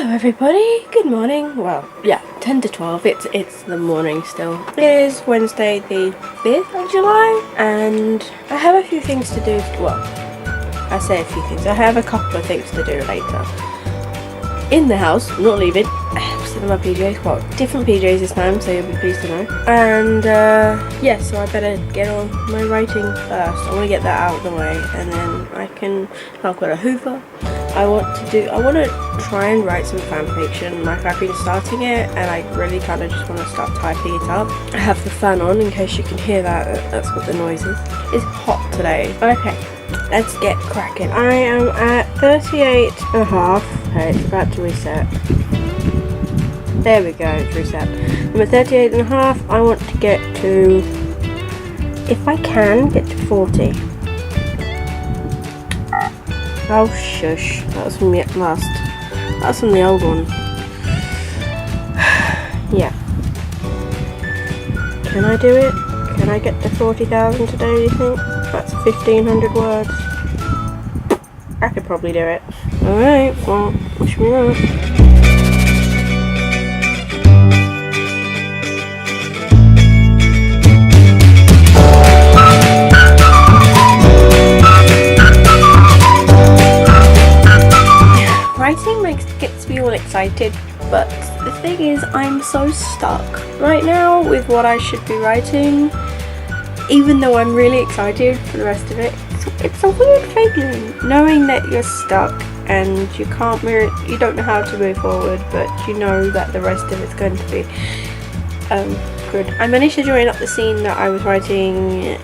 Hello everybody, good morning. Well, yeah, 10 to 12, it's the morning still. It is Wednesday the 5th of July and I have a few things to do. Well, I say a few things, I have a couple of things to do later. In the house, I'm not leaving. I'm still in my PJs, well, different PJs this time, so you'll be pleased to know. And yeah, so I better get on my writing first. I want to get that out of the way and then I've got a Hoover. I want to try and write some fan fiction. Like, I've been starting it and I really kind of just want to start typing it up. I have the fan on in case you can hear that. That's what the noise is. It's hot today. Okay, let's get cracking. I am at 38.5. Okay, it's about to reset. There we go, it's reset. I'm at 38.5. I want to get to, if I can, get to 40. Oh shush, that was from the last, that was from the old one. Yeah. Can I do it? Can I get to 40,000 today, do you think? That's 1,500 words. I could probably do it. Alright, well, wish me luck. Writing gets me all excited, but the thing is, I'm so stuck right now with what I should be writing, even though I'm really excited for the rest of it. It's a weird feeling, knowing that you're stuck and you can't you don't know how to move forward, but you know that the rest of it's going to be good. I managed to join up the scene that I was writing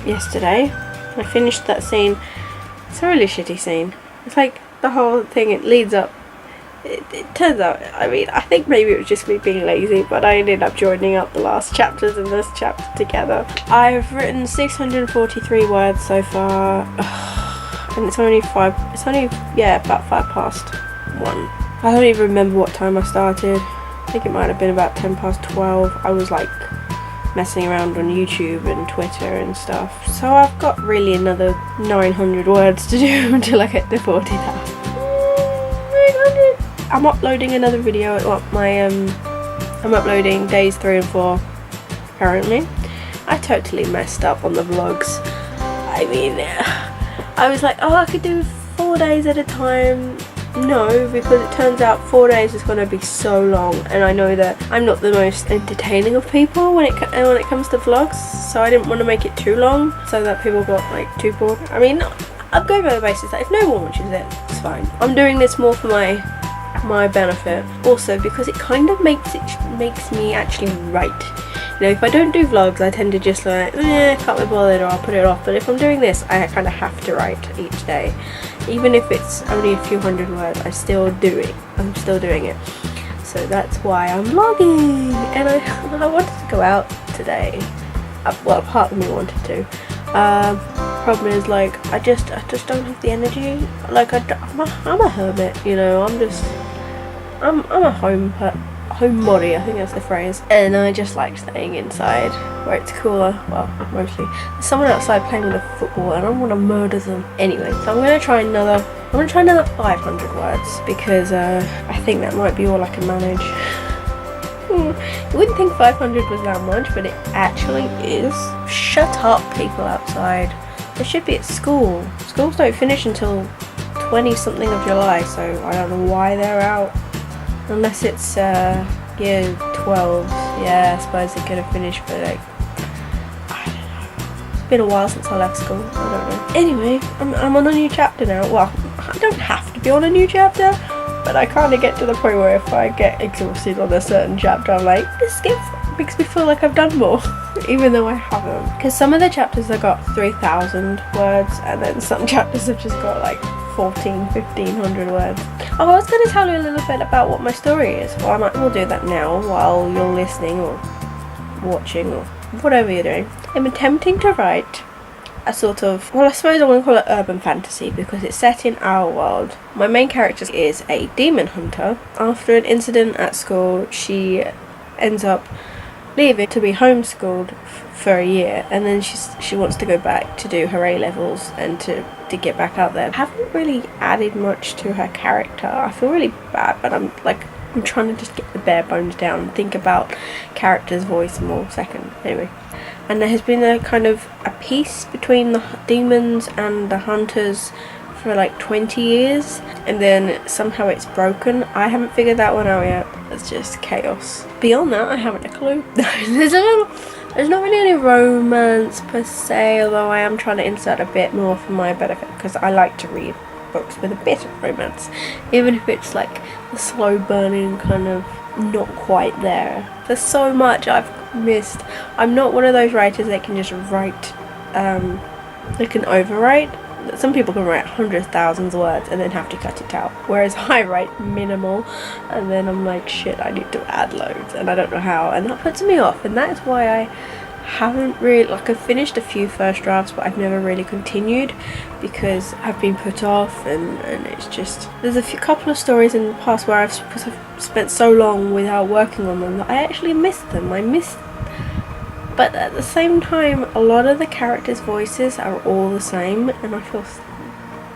yesterday. I finished that scene. It's a really shitty scene. It's like the whole thing, it leads up. It turns out, I mean, I think maybe it was just me being lazy, but I ended up joining up the last chapters and this chapter together. I've written 643 words so far, and it's only about 1:05. I don't even remember what time I started. I think it might have been about 12:10. I was like messing around on YouTube and Twitter and stuff, so I've got really another 900 words to do until I get to 40,000. 900. I'm uploading another video. I'm uploading days 3 and 4 currently. I totally messed up on the vlogs. I mean, I was like, oh, I could do 4 days at a time. No, because it turns out 4 days is going to be so long, and I know that I'm not the most entertaining of people when it comes to vlogs, so I didn't want to make it too long so that people got like too bored. I mean, I'm going by the basis that if no one watches it, it's fine. I'm doing this more for my benefit, also because it kind of makes me actually write. You know, if I don't do vlogs, I tend to just like, can't be bothered, or I'll put it off. But if I'm doing this, I kind of have to write each day. Even if it's only a few hundred words, I'm still doing it. So that's why I'm vlogging. And I wanted to go out today. Well, part of me wanted to. Problem is, like, I just don't have the energy. Like, I'm a hermit, you know. I'm a homebody, I think that's the phrase, and I just like staying inside where it's cooler. Well, mostly there's someone outside playing with a football and I want to murder them. Anyway, so I'm gonna try another 500 words, because I think that might be all I can manage. You wouldn't think 500 was that much, but it actually is. Shut up, people outside. They should be at school. Schools don't finish until 20 something of July, so I don't know why they're out. Unless it's year 12. Yeah, I suppose they could have finished, but like, I don't know. It's been a while since I left school. I don't know. Anyway, I'm on a new chapter now. Well, I don't have to be on a new chapter, but I kind of get to the point where if I get exhausted on a certain chapter, I'm like, this makes me feel like I've done more, even though I haven't. Because some of the chapters have got 3,000 words, and then some chapters have just got like 1,500 words. Oh, I was going to tell you a little bit about what my story is. Well, I might as well do that now while you're listening or watching or whatever you're doing. I'm attempting to write a sort of, well, I suppose I want to call it urban fantasy because it's set in our world. My main character is a demon hunter. After an incident at school, she ends up leaving to be homeschooled for a year, and then she wants to go back to do her A-levels and to get back out there. I haven't really added much to her character. I feel really bad, but I'm trying to just get the bare bones down and think about character's voice more second. Anyway, and there has been a kind of a peace between the demons and the hunters for like 20 years, and then somehow it's broken. I haven't figured that one out yet. It's just chaos. Beyond that, I haven't a clue. There's not really any romance per se, although I am trying to insert a bit more for my benefit, because I like to read books with a bit of romance, even if it's like the slow burning kind of not quite there. There's so much I've missed. I'm not one of those writers that can just write, they can overwrite. Some people can write hundreds, thousands of words and then have to cut it out, whereas I write minimal and then I'm like, shit, I need to add loads and I don't know how, and that puts me off. And that's why I haven't really, like, I've finished a few first drafts, but I've never really continued because I've been put off, and it's just, there's a couple of stories in the past where because I've spent so long without working on them that I actually missed them. But at the same time, a lot of the characters' voices are all the same, and I feel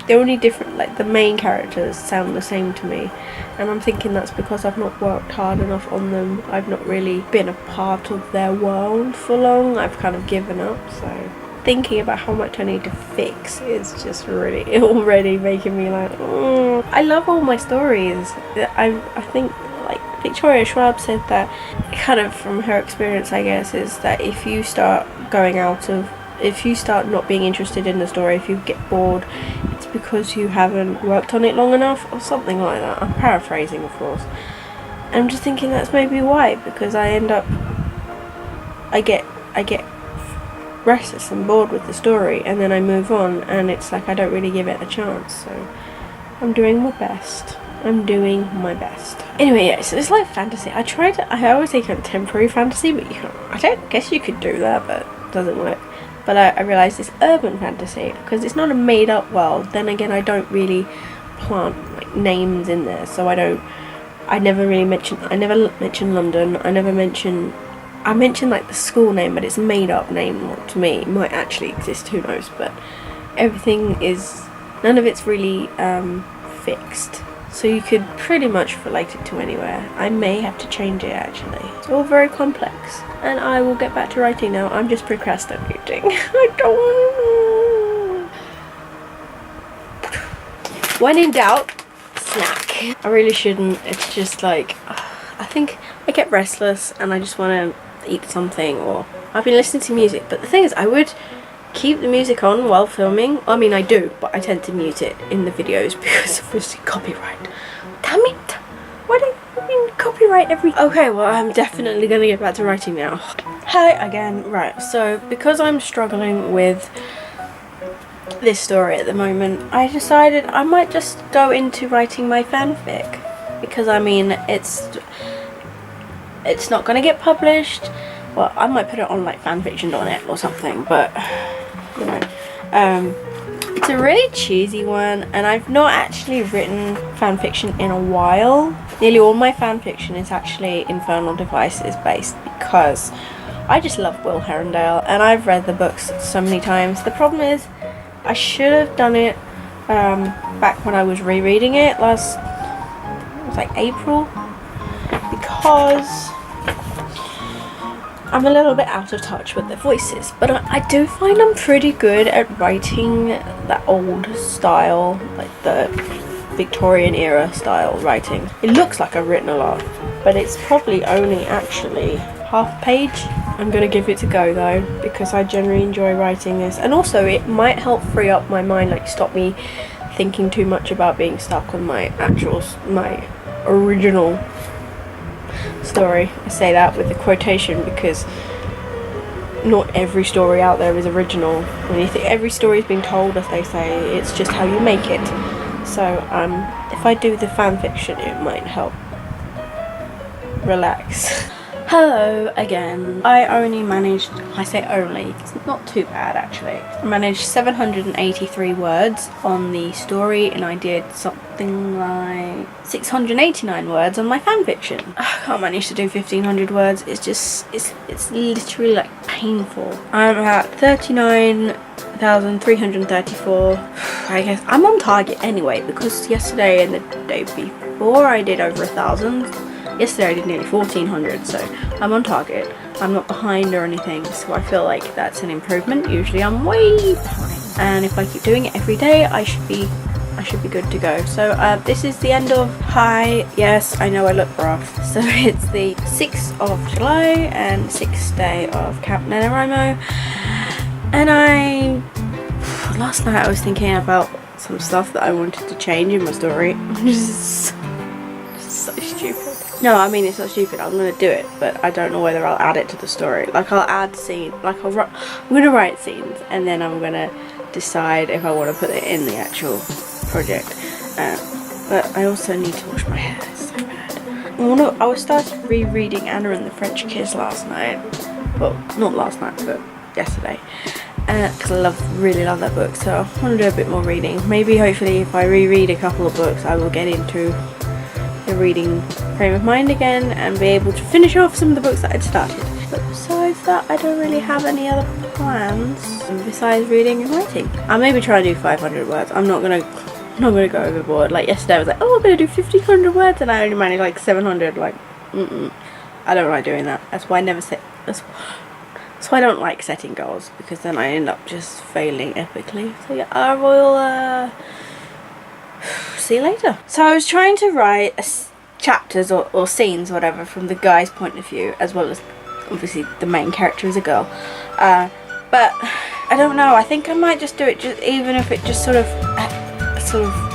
the only different, like the main characters sound the same to me, and I'm thinking that's because I've not worked hard enough on them. I've not really been a part of their world for long. I've kind of given up, so thinking about how much I need to fix is just really already making me like, oh. I love all my stories. I think, like, Victoria Schwab said that, kind of from her experience I guess, is that if you start not being interested in the story, if you get bored, it's because you haven't worked on it long enough or something like that. I'm paraphrasing, of course. I'm just thinking that's maybe why, because I get restless and bored with the story, and then I move on, and it's like I don't really give it a chance. So I'm doing my best. Anyway, yeah, so it's like fantasy. I always say contemporary fantasy, but I don't guess you could do that, but it doesn't work. But I realised it's urban fantasy because it's not a made up world. Then again, I don't really plant like names in there, so I never mention London. I mention like the school name, but it's a made up name to me. It might actually exist, who knows, but none of it's really fixed. So you could pretty much relate it to anywhere. I may have to change it actually. It's all very complex. And I will get back to writing now. I'm just procrastinating. I don't want to. When in doubt, snack. I really shouldn't. It's just like, I think I get restless and I just want to eat something, or I've been listening to music. But the thing is, I would keep the music on while filming. I mean, I do, but I tend to mute it in the videos because obviously copyright. Damn it! Why do you mean copyright every... Okay, well, I'm definitely gonna get back to writing now. Hi again. Right, so because I'm struggling with this story at the moment, I decided I might just go into writing my fanfic, because I mean, it's not gonna get published. Well, I might put it on like fanfiction.net or something, but you know, it's a really cheesy one, and I've not actually written fanfiction in a while. Nearly all my fanfiction is actually Infernal Devices based, because I just love Will Herondale and I've read the books so many times. The problem is, I should have done it back when I was rereading it it was like April, because I'm a little bit out of touch with the voices, but I do find I'm pretty good at writing that old style, like the Victorian era style writing. It looks like I've written a lot, but it's probably only actually half a page. I'm gonna give it a go though, because I generally enjoy writing this, and also it might help free up my mind, like stop me thinking too much about being stuck on my original story. I say that with a quotation because not every story out there is original. When you think every story is being told, as they say, it's just how you make it. So if I do the fan fiction, it might help relax. Hello again. I only managed, I say only, it's not too bad actually. I managed 783 words on the story and I did something like 689 words on my fanfiction. I can't manage to do 1500 words. It's just, it's literally like painful. I'm at 39,334. I guess I'm on target anyway because yesterday and the day before I did over 1,000. Yesterday I did nearly 1,400, so I'm on target. I'm not behind or anything, so I feel like that's an improvement. Usually I'm way behind, and if I keep doing it every day, I should be good to go. So this is the end of Hi. Yes, I know I look rough. So it's the 6th of July and 6th day of Camp NaNoWriMo, and last night I was thinking about some stuff that I wanted to change in my story. Just so stupid. No, I mean it's not stupid. I'm gonna do it, but I don't know whether I'll add it to the story. Like I'll add scenes. Like I'm gonna write scenes, and then I'm gonna decide if I want to put it in the actual project. But I also need to wash my hair. It's so bad. I was started rereading Anna and the French Kiss last night. Well, not last night, but yesterday. Because I really love that book. So I want to do a bit more reading. Maybe, hopefully, if I reread a couple of books, I will get into the reading frame of mind again and be able to finish off some of the books that I'd started. But besides that, I don't really have any other plans besides reading and writing. I'll maybe try to do 500 words. I'm not gonna go overboard. Like yesterday I was like, oh, I'm gonna do 1,500 words and I only managed like 700. Like, I don't like doing that. That's why I never set. That's why I don't like setting goals, because then I end up just failing epically. So yeah, I will see you later. So I was trying to write chapters or scenes, whatever, from the guy's point of view, as well as obviously the main character is a girl. But I don't know. I think I might just do it, even if it just sort of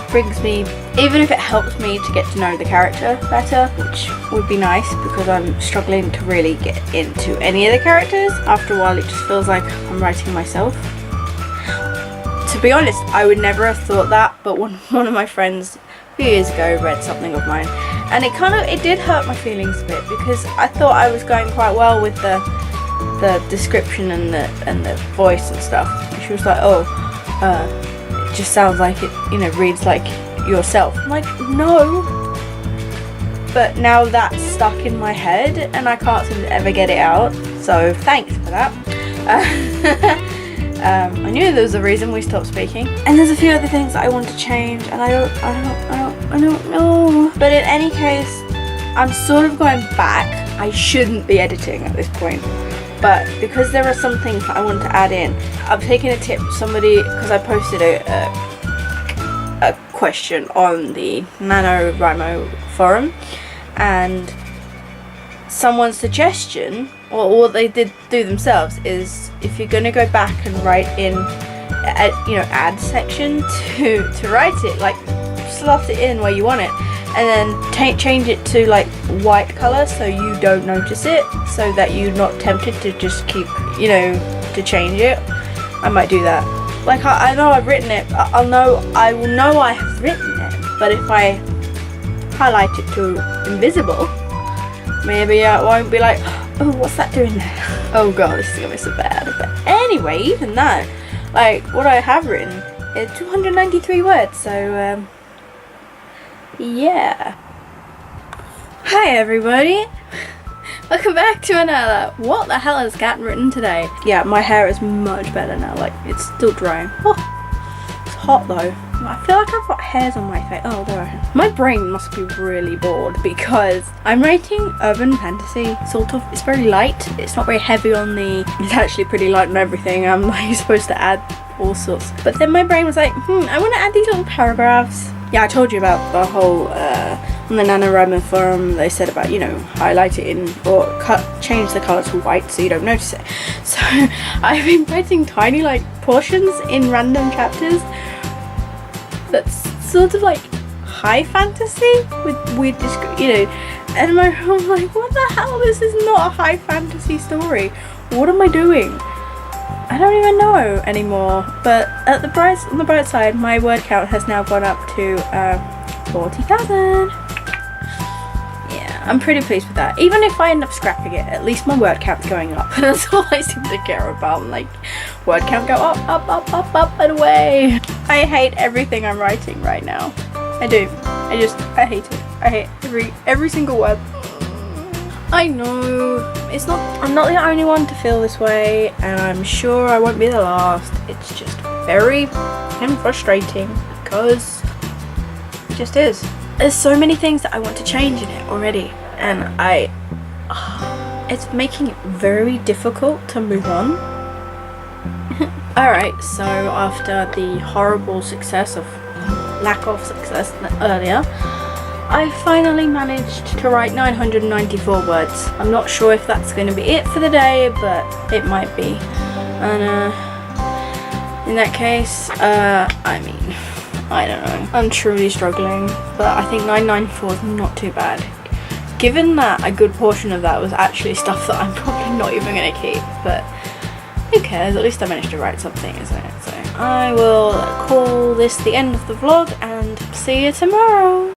brings me, even if it helps me to get to know the character better, which would be nice because I'm struggling to really get into any of the characters. After a while, it just feels like I'm writing myself. To be honest, I would never have thought that, but one of my friends a few years ago read something of mine, and it did hurt my feelings a bit, because I thought I was going quite well with the description and the voice and stuff. And she was like, oh, it just sounds like it, reads like yourself. I'm like, no. But now that's stuck in my head and I can't seem to ever get it out. So thanks for that. I knew there was a reason we stopped speaking, and there's a few other things that I want to change, and I don't know. But in any case, I'm sort of going back. I shouldn't be editing at this point, but because there are some things that I want to add in, I've taken a tip. Somebody, because I posted a question on the NaNoWriMo forum, and someone's suggestion, or what they did do themselves, is if you're going to go back and write in add section to write it, like slot it in where you want it, and then change it to like white color so you don't notice it, so that you're not tempted to just keep to change it. I might do that. Like I know I've written it, I will know I have written it, but if I highlight it to invisible, maybe I won't be like, oh, what's that doing there? Oh god, this is gonna be so bad. But anyway, even that, like what I have written is 293 words, so yeah. Hi everybody, welcome back to another What the Hell Has Cat Written Today. Yeah, my hair is much better now, like it's still drying. Oh, it's hot though. I feel like I've got hairs on my face. Oh, there I am. My brain must be really bored because I'm writing urban fantasy, sort of. It's very light. It's not very heavy on it's actually pretty light on everything. I'm like supposed to add all sorts. But then my brain was like, I want to add these little paragraphs. Yeah, I told you about the whole, on the NaNoWriMo forum, they said about, highlight it in, or change the colour to white so you don't notice it. So I've been writing tiny, portions in random chapters that's sort of like high fantasy with weird and I'm like, what the hell, this is not a high fantasy story. What am I doing? I don't even know anymore. But on the bright side, my word count has now gone up to 40,000. Yeah, I'm pretty pleased with that. Even if I end up scrapping it, at least my word count's going up. That's all I seem to care about. I'm like, word count go up, up, up, up, up, and away. I hate everything I'm writing right now. I do. I hate it. I hate every single word. I know I'm not the only one to feel this way, and I'm sure I won't be the last. It's just very frustrating because it just is. There's so many things that I want to change in it already, and it's making it very difficult to move on. Alright, so after the horrible lack of success earlier, I finally managed to write 994 words. I'm not sure if that's going to be it for the day, but it might be. And in that case, I mean, I don't know. I'm truly struggling, but I think 994 is not too bad. Given that a good portion of that was actually stuff that I'm probably not even going to keep, but who cares? At least I managed to write something, isn't it? So I will call this the end of the vlog and see you tomorrow.